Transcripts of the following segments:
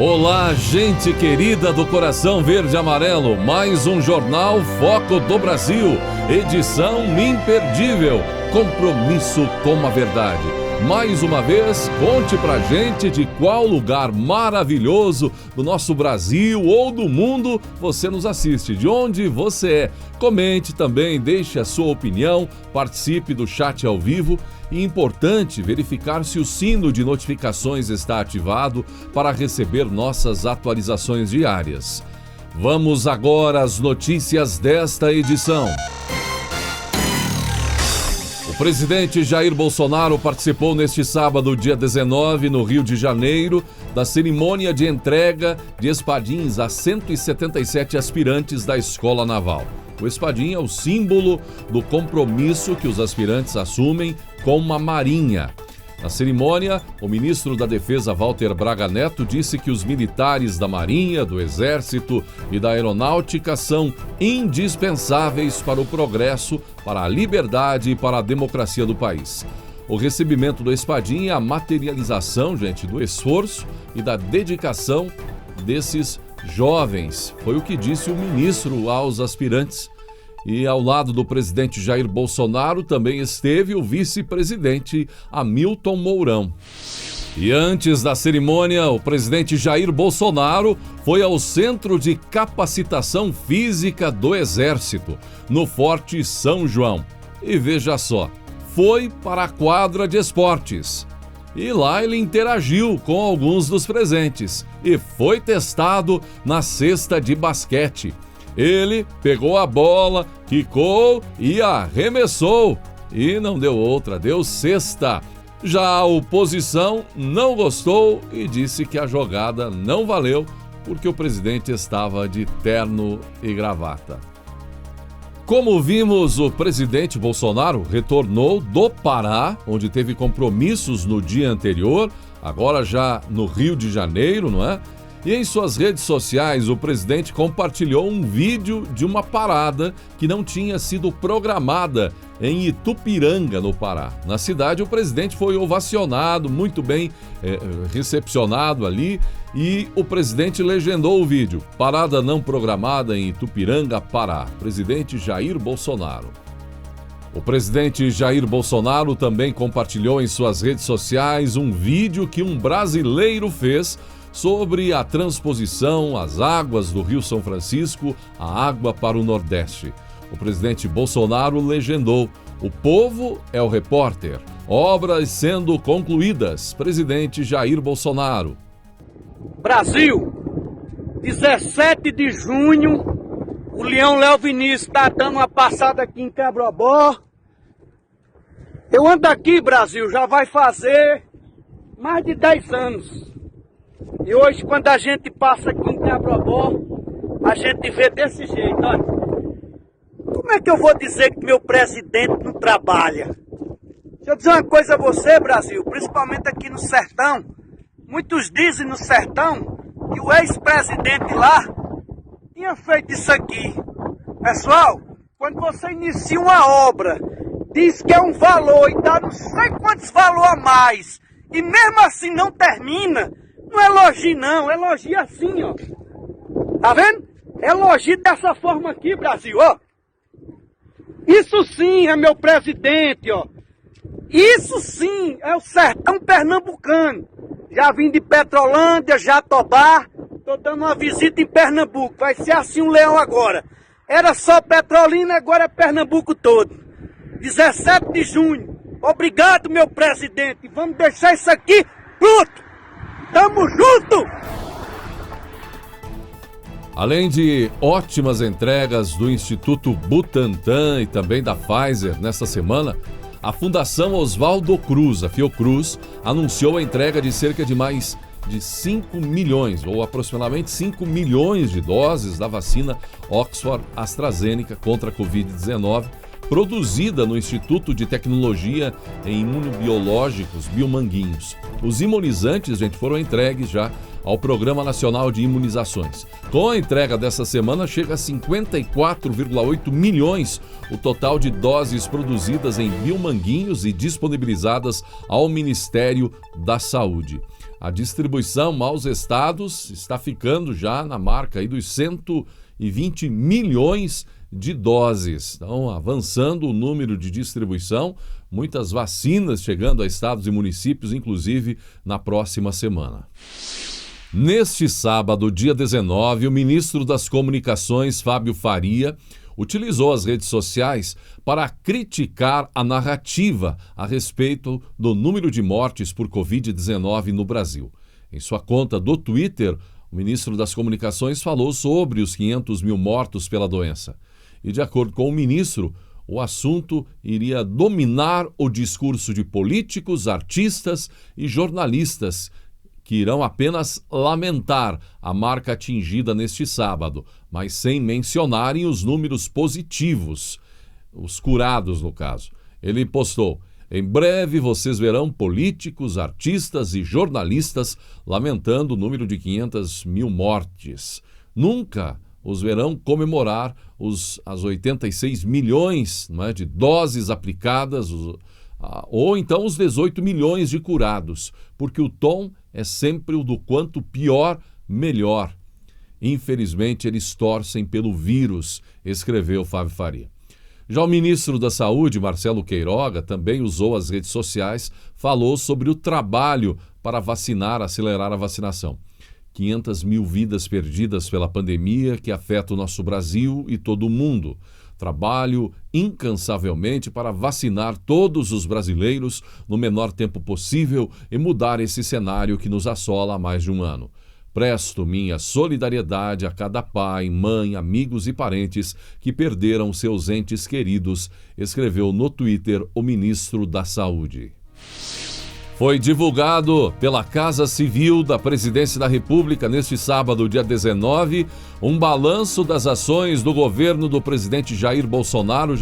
Olá, gente querida do Coração Verde e Amarelo, mais um Jornal Foco do Brasil, edição imperdível, compromisso com a verdade. Mais uma vez, conte pra gente de qual lugar maravilhoso do nosso Brasil ou do mundo você nos assiste, de onde você é. Comente também, deixe a sua opinião, participe do chat ao vivo. E importante verificar se o sino de notificações está ativado para receber nossas atualizações diárias. Vamos agora às notícias desta edição. O presidente Jair Bolsonaro participou neste sábado, dia 19, no Rio de Janeiro, da cerimônia de entrega de espadins a 177 aspirantes da Escola Naval. O espadim é o símbolo do compromisso que os aspirantes assumem com a Marinha. Na cerimônia, o ministro da Defesa, Walter Braga Neto, disse que os militares da Marinha, do Exército e da Aeronáutica são indispensáveis para o progresso, para a liberdade e para a democracia do país. O recebimento do espadim é a materialização, do esforço e da dedicação desses jovens. Foi o que disse o ministro aos aspirantes. E ao lado do presidente Jair Bolsonaro também esteve o vice-presidente Hamilton Mourão. E antes da cerimônia, o presidente Jair Bolsonaro foi ao Centro de Capacitação Física do Exército, no Forte São João. E veja só, foi para a quadra de esportes. E lá ele interagiu com alguns dos presentes e foi testado na cesta de basquete. Ele pegou a bola, quicou e arremessou. E não deu outra, deu cesta. Já a oposição não gostou e disse que a jogada não valeu porque o presidente estava de terno e gravata. Como vimos, o presidente Bolsonaro retornou do Pará, onde teve compromissos no dia anterior, agora já no Rio de Janeiro, não é? E em suas redes sociais, o presidente compartilhou um vídeo de uma parada que não tinha sido programada em Itupiranga, no Pará. Na cidade, o presidente foi ovacionado, muito bem recepcionado ali, e o presidente legendou o vídeo. Parada não programada em Itupiranga, Pará. Presidente Jair Bolsonaro. O presidente Jair Bolsonaro também compartilhou em suas redes sociais um vídeo que um brasileiro fez sobre a transposição às águas do Rio São Francisco, a água para o Nordeste. O presidente Bolsonaro legendou: "O povo é o repórter. Obras sendo concluídas. Presidente Jair Bolsonaro." Brasil, 17 de junho, o Leão Léo Vinícius está dando uma passada aqui em Quebra-Bó. Eu ando aqui, Brasil, já vai fazer mais de 10 anos. E hoje, quando a gente passa aqui em Quebra-Bó, a gente vê desse jeito, olha. Como é que eu vou dizer que meu presidente não trabalha? Deixa eu dizer uma coisa a você, Brasil, principalmente aqui no sertão. Muitos dizem no sertão que o ex-presidente lá tinha feito isso aqui. Pessoal, quando você inicia uma obra, diz que é um valor e dá não sei quantos valores a mais, e mesmo assim não termina, não elogie não, elogie assim, ó. Tá vendo? Elogie dessa forma aqui, Brasil, ó. Isso sim é meu presidente, ó. Isso sim é o sertão pernambucano. Já vim de Petrolândia, Jatobá, tô dando uma visita em Pernambuco. Vai ser assim um leão agora. Era só Petrolina, agora é Pernambuco todo. 17 de junho. Obrigado, meu presidente. Vamos deixar isso aqui pronto. Tamo junto! Além de ótimas entregas do Instituto Butantan e também da Pfizer nesta semana, a Fundação Oswaldo Cruz, a Fiocruz, anunciou a entrega de cerca de mais de 5 milhões, ou aproximadamente 5 milhões de doses da vacina Oxford AstraZeneca contra a Covid-19, produzida no Instituto de Tecnologia em Imunobiológicos Biomanguinhos. Os imunizantes, foram entregues já ao Programa Nacional de Imunizações. Com a entrega dessa semana, chega a 54,8 milhões o total de doses produzidas em Biomanguinhos e disponibilizadas ao Ministério da Saúde. a distribuição aos estados está ficando já na marca aí dos 120 milhões de doses. Então, avançando o número de distribuição, muitas vacinas chegando a estados e municípios, inclusive na próxima semana. Neste sábado, dia 19, o ministro das Comunicações, Fábio Faria, utilizou as redes sociais para criticar a narrativa a respeito do número de mortes por Covid-19 no Brasil. Em sua conta do Twitter, o ministro das Comunicações falou sobre os 500 mil mortos pela doença. E, de acordo com o ministro, o assunto iria dominar o discurso de políticos, artistas e jornalistas, que irão apenas lamentar a marca atingida neste sábado, mas sem mencionarem os números positivos, os curados no caso. Ele postou: em breve vocês verão políticos, artistas e jornalistas lamentando o número de 500 mil mortes. Nunca os verão comemorar as 86 milhões, não é, de doses aplicadas, ou então os 18 milhões de curados, porque o tom é sempre o do quanto pior, melhor. Infelizmente, eles torcem pelo vírus, escreveu Fábio Faria. Já o ministro da Saúde, Marcelo Queiroga, também usou as redes sociais, falou sobre o trabalho para vacinar, acelerar a vacinação. 500 mil vidas perdidas pela pandemia que afeta o nosso Brasil e todo o mundo. Trabalho incansavelmente para vacinar todos os brasileiros no menor tempo possível e mudar esse cenário que nos assola há mais de um ano. Presto minha solidariedade a cada pai, mãe, amigos e parentes que perderam seus entes queridos, escreveu no Twitter o ministro da Saúde. Foi divulgado pela Casa Civil da Presidência da República neste sábado, dia 19, um balanço das ações do governo do presidente Jair Bolsonaro,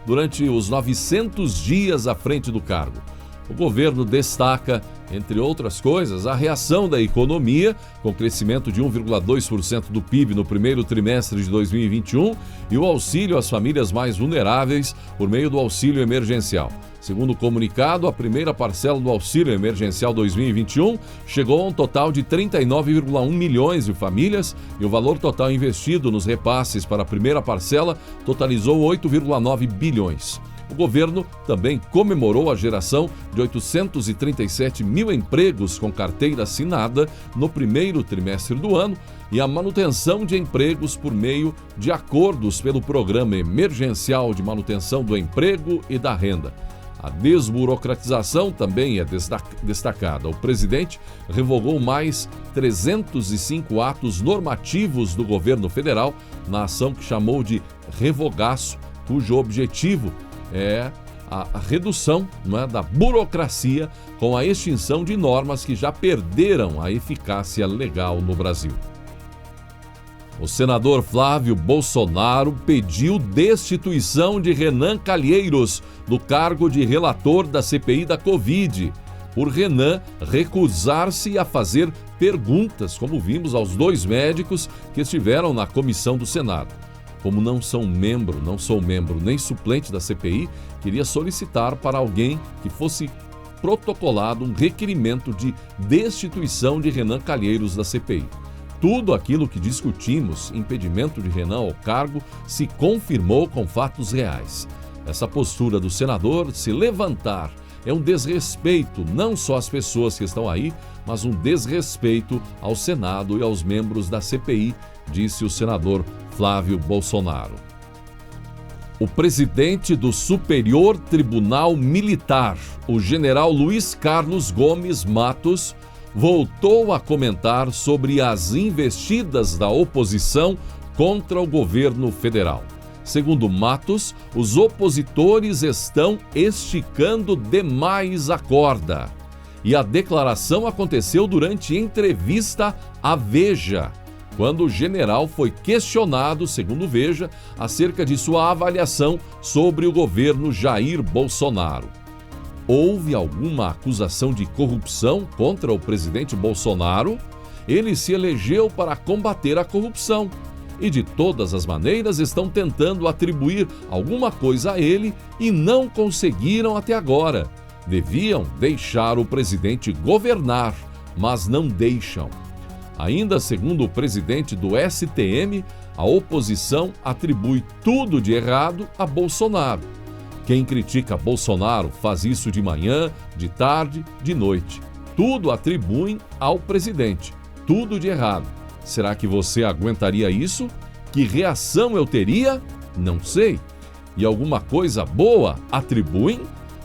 durante os 900 dias à frente do cargo. O governo destaca, entre outras coisas, a reação da economia, com crescimento de 1,2% do PIB no primeiro trimestre de 2021, e o auxílio às famílias mais vulneráveis por meio do auxílio emergencial. Segundo o comunicado, a primeira parcela do auxílio emergencial 2021 chegou a um total de 39,1 milhões de famílias e o valor total investido nos repasses para a primeira parcela totalizou 8,9 bilhões. O governo também comemorou a geração de 837 mil empregos com carteira assinada no primeiro trimestre do ano e a manutenção de empregos por meio de acordos pelo Programa Emergencial de Manutenção do Emprego e da Renda. A desburocratização também é destacada. O presidente revogou mais 305 atos normativos do governo federal na ação que chamou de Revogaço, cujo objetivo é a redução, não é, da burocracia com a extinção de normas que já perderam a eficácia legal no Brasil. O senador Flávio Bolsonaro pediu destituição de Renan Calheiros do cargo de relator da CPI da Covid, por Renan recusar-se a fazer perguntas, como vimos aos dois médicos que estiveram na comissão do Senado. Como não sou membro nem suplente da CPI, queria solicitar para alguém que fosse protocolado um requerimento de destituição de Renan Calheiros da CPI. Tudo aquilo que discutimos, impedimento de Renan ao cargo, se confirmou com fatos reais. Essa postura do senador se levantar é um desrespeito não só às pessoas que estão aí, mas um desrespeito ao Senado e aos membros da CPI, disse o senador Flávio Bolsonaro. O presidente do Superior Tribunal Militar, o general Luiz Carlos Gomes Matos, voltou a comentar sobre as investidas da oposição contra o governo federal. Segundo Matos, os opositores estão esticando demais a corda. E a declaração aconteceu durante entrevista à Veja, quando o general foi questionado, segundo Veja, acerca de sua avaliação sobre o governo Jair Bolsonaro. Houve alguma acusação de corrupção contra o presidente Bolsonaro? Ele se elegeu para combater a corrupção e, de todas as maneiras, estão tentando atribuir alguma coisa a ele e não conseguiram até agora. Deviam deixar o presidente governar, mas não deixam. Ainda segundo o presidente do STM, a oposição atribui tudo de errado a Bolsonaro. Quem critica Bolsonaro faz isso de manhã, de tarde, de noite. Tudo atribuem ao presidente, tudo de errado. Será que você aguentaria isso? Que reação eu teria? Não sei. E alguma coisa boa atribuem?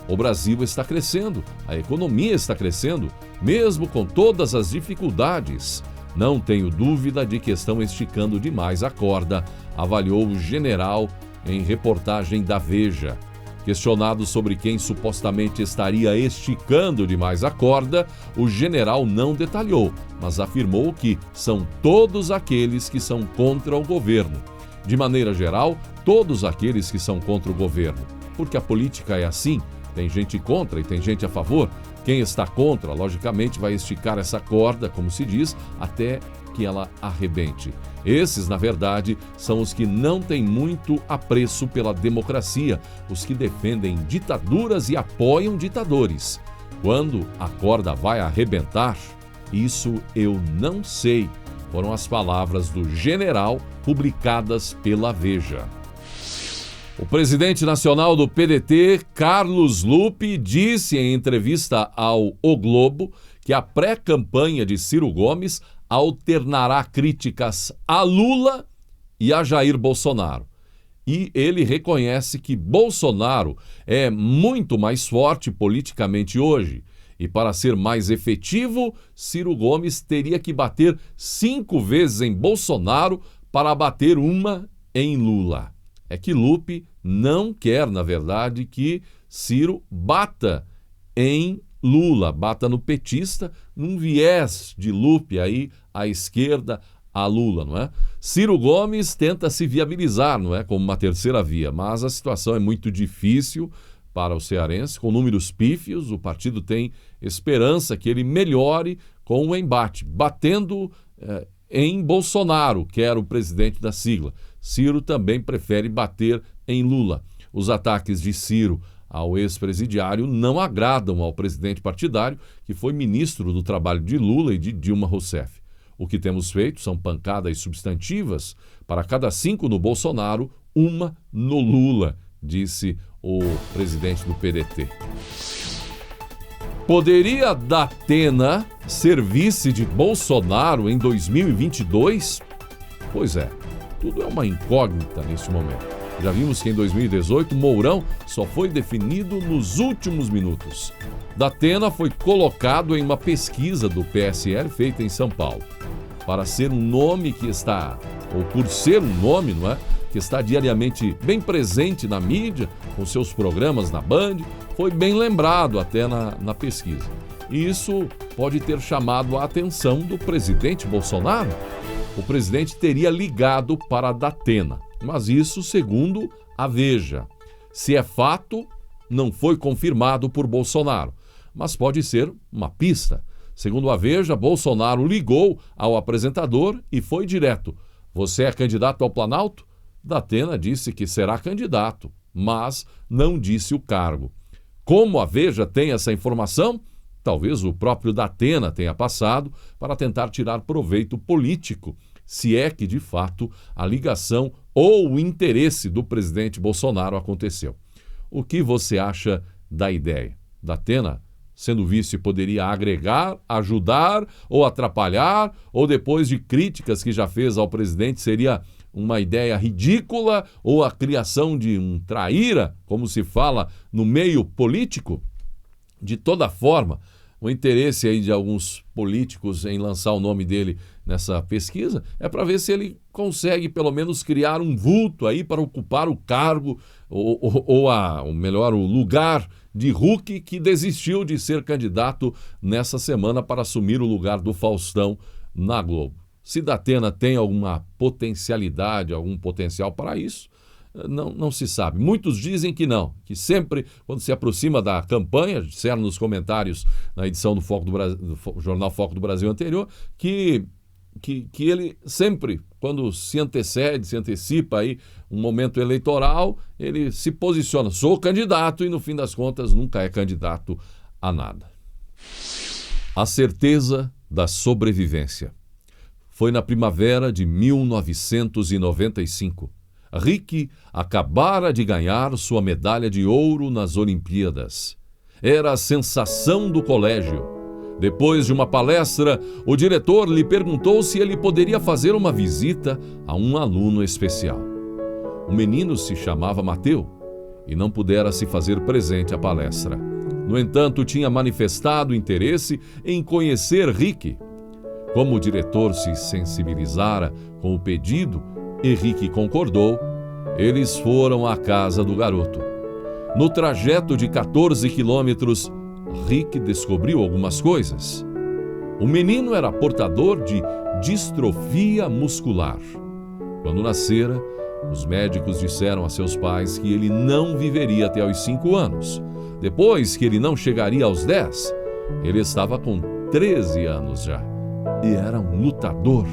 O Brasil está crescendo, a economia está crescendo, mesmo com todas as dificuldades. Não tenho dúvida de que estão esticando demais a corda, avaliou o general em reportagem da Veja. Questionado sobre quem supostamente estaria esticando demais a corda, o general não detalhou, mas afirmou que são todos aqueles que são contra o governo. De maneira geral, todos aqueles que são contra o governo. Porque a política é assim, tem gente contra e tem gente a favor. Quem está contra, logicamente, vai esticar essa corda, como se diz, até que ela arrebente. Esses, na verdade, são os que não têm muito apreço pela democracia, os que defendem ditaduras e apoiam ditadores. Quando a corda vai arrebentar, isso eu não sei. Foram as palavras do general publicadas pela Veja. O presidente nacional do PDT, Carlos Lupe, disse em entrevista ao O Globo que a pré-campanha de Ciro Gomes alternará críticas a Lula e a Jair Bolsonaro. E ele reconhece que Bolsonaro é muito mais forte politicamente hoje. E para ser mais efetivo, Ciro Gomes teria que bater 5 vezes em Bolsonaro para bater uma em Lula. É que Lupe não quer, na verdade, que Ciro bata em Lula, bata no petista, num viés de Lupe aí à esquerda a Lula, não é? Ciro Gomes tenta se viabilizar, não é, como uma terceira via, mas a situação é muito difícil para o cearense, com números pífios. O partido tem esperança que ele melhore com o embate, batendo em Bolsonaro, que era o presidente da sigla. Ciro também prefere bater em Lula. Os ataques de Ciro ao ex-presidiário não agradam ao presidente partidário, que foi ministro do trabalho de Lula e de Dilma Rousseff. O que temos feito são pancadas substantivas para cada 5 no Bolsonaro, 1 no Lula, disse o presidente do PDT. Poderia Datena ser vice de Bolsonaro em 2022? Pois é, tudo é uma incógnita nesse momento. Já vimos que em 2018 Mourão só foi definido nos últimos minutos. Datena foi colocado em uma pesquisa do PSL feita em São Paulo. Para ser um nome que está, ou por ser um nome, não é? Que está diariamente bem presente na mídia, com seus programas na Band, foi bem lembrado até na pesquisa. E isso pode ter chamado a atenção do presidente Bolsonaro. O presidente teria ligado para Datena, mas isso segundo a Veja. Se é fato, não foi confirmado por Bolsonaro, mas pode ser uma pista. Segundo a Veja, Bolsonaro ligou ao apresentador e foi direto. Você é candidato ao Planalto? Datena disse que será candidato, mas não disse o cargo. Como a Veja tem essa informação? Talvez o próprio Datena tenha passado para tentar tirar proveito político, se é que, de fato, a ligação ou o interesse do presidente Bolsonaro aconteceu. O que você acha da ideia? Datena, sendo vice, poderia agregar, ajudar ou atrapalhar? Ou depois de críticas que já fez ao presidente, seria uma ideia ridícula ou a criação de um traíra, como se fala no meio político? De toda forma, o interesse aí de alguns políticos em lançar o nome dele nessa pesquisa é para ver se ele consegue pelo menos criar um vulto aí para ocupar o cargo ou melhor, o lugar de Huck, que desistiu de ser candidato nessa semana para assumir o lugar do Faustão na Globo. Se Datena tem alguma potencialidade, algum potencial para isso, não se sabe. Muitos dizem que não, que sempre, quando se aproxima da campanha, disseram nos comentários na edição do Jornal Foco do Brasil anterior, que ele sempre, quando se antecipa aí um momento eleitoral, ele se posiciona, sou candidato, e no fim das contas nunca é candidato a nada. A certeza da sobrevivência. Foi na primavera de 1995. Rick acabara de ganhar sua medalha de ouro nas Olimpíadas. Era a sensação do colégio. Depois de uma palestra, o diretor lhe perguntou se ele poderia fazer uma visita a um aluno especial. O menino se chamava Mateu e não pudera se fazer presente à palestra. No entanto, tinha manifestado interesse em conhecer Rick. Como o diretor se sensibilizara com o pedido e Rick concordou, eles foram à casa do garoto. No trajeto de 14 quilômetros, Rick descobriu algumas coisas. O menino era portador de distrofia muscular. Quando nascera, os médicos disseram a seus pais que ele não viveria até aos 5 anos. Depois que ele não chegaria aos 10, ele estava com 13 anos já. E era um lutador.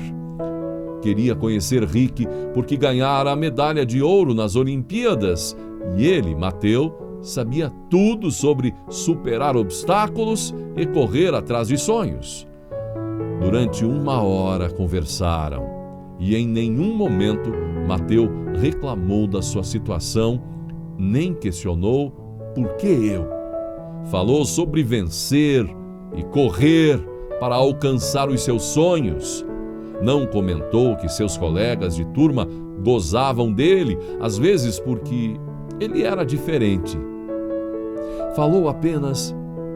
Queria conhecer Rick porque ganhara a medalha de ouro nas Olimpíadas e ele, Mateu, sabia tudo sobre superar obstáculos e correr atrás de sonhos. Durante 1 hora conversaram e em nenhum momento Mateu reclamou da sua situação, nem questionou por que eu. Falou sobre vencer e correr para alcançar os seus sonhos. Não comentou que seus colegas de turma gozavam dele, às vezes porque ele era diferente. Falou apenas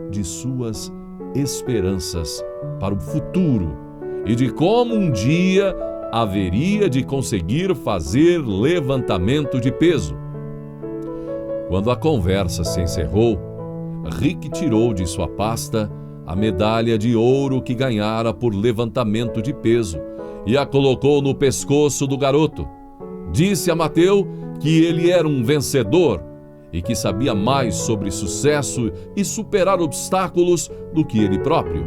de suas esperanças para o futuro e de como um dia haveria de conseguir fazer levantamento de peso. Quando a conversa se encerrou, Rick tirou de sua pasta a medalha de ouro que ganhara por levantamento de peso e a colocou no pescoço do garoto. Disse a Mateu que ele era um vencedor e que sabia mais sobre sucesso e superar obstáculos do que ele próprio.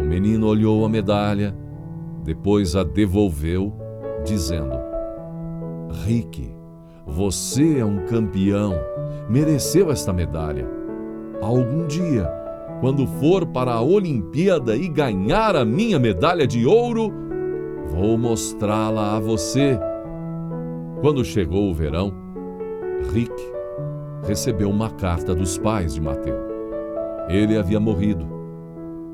O menino olhou a medalha, depois a devolveu, dizendo: Rick, você é um campeão, mereceu esta medalha. Algum dia, quando for para a Olimpíada e ganhar a minha medalha de ouro, vou mostrá-la a você. Quando chegou o verão, Rick recebeu uma carta dos pais de Mateu. Ele havia morrido,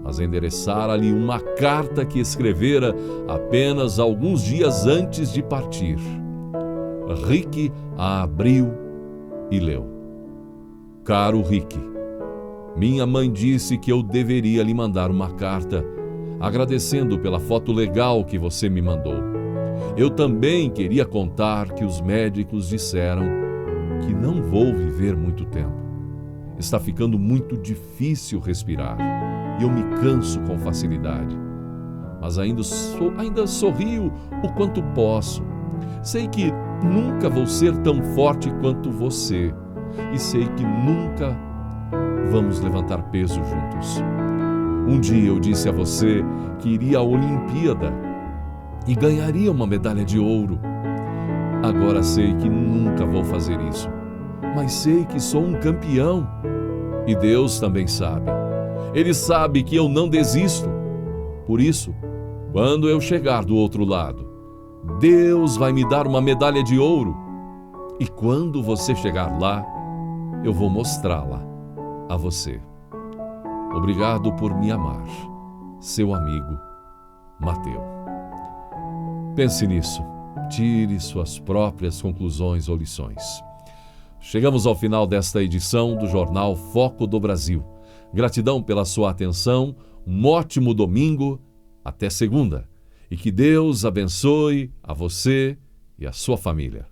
mas endereçara-lhe uma carta que escrevera apenas alguns dias antes de partir. Rick a abriu e leu: Caro Rick, minha mãe disse que eu deveria lhe mandar uma carta agradecendo pela foto legal que você me mandou. Eu também queria contar que os médicos disseram que não vou viver muito tempo. Está ficando muito difícil respirar e eu me canso com facilidade. Mas ainda sorrio o quanto posso. Sei que nunca vou ser tão forte quanto você e sei que nunca vamos levantar peso juntos. Um dia eu disse a você que iria à Olimpíada e ganharia uma medalha de ouro. Agora sei que nunca vou fazer isso, mas sei que sou um campeão. E Deus também sabe. Ele sabe que eu não desisto. Por isso, quando eu chegar do outro lado, Deus vai me dar uma medalha de ouro. E quando você chegar lá, eu vou mostrá-la a você. Obrigado por me amar. Seu amigo, Mateu. Pense nisso. Tire suas próprias conclusões ou lições. Chegamos ao final desta edição do Jornal Foco do Brasil. Gratidão pela sua atenção. Um ótimo domingo. Até segunda. E que Deus abençoe a você e a sua família.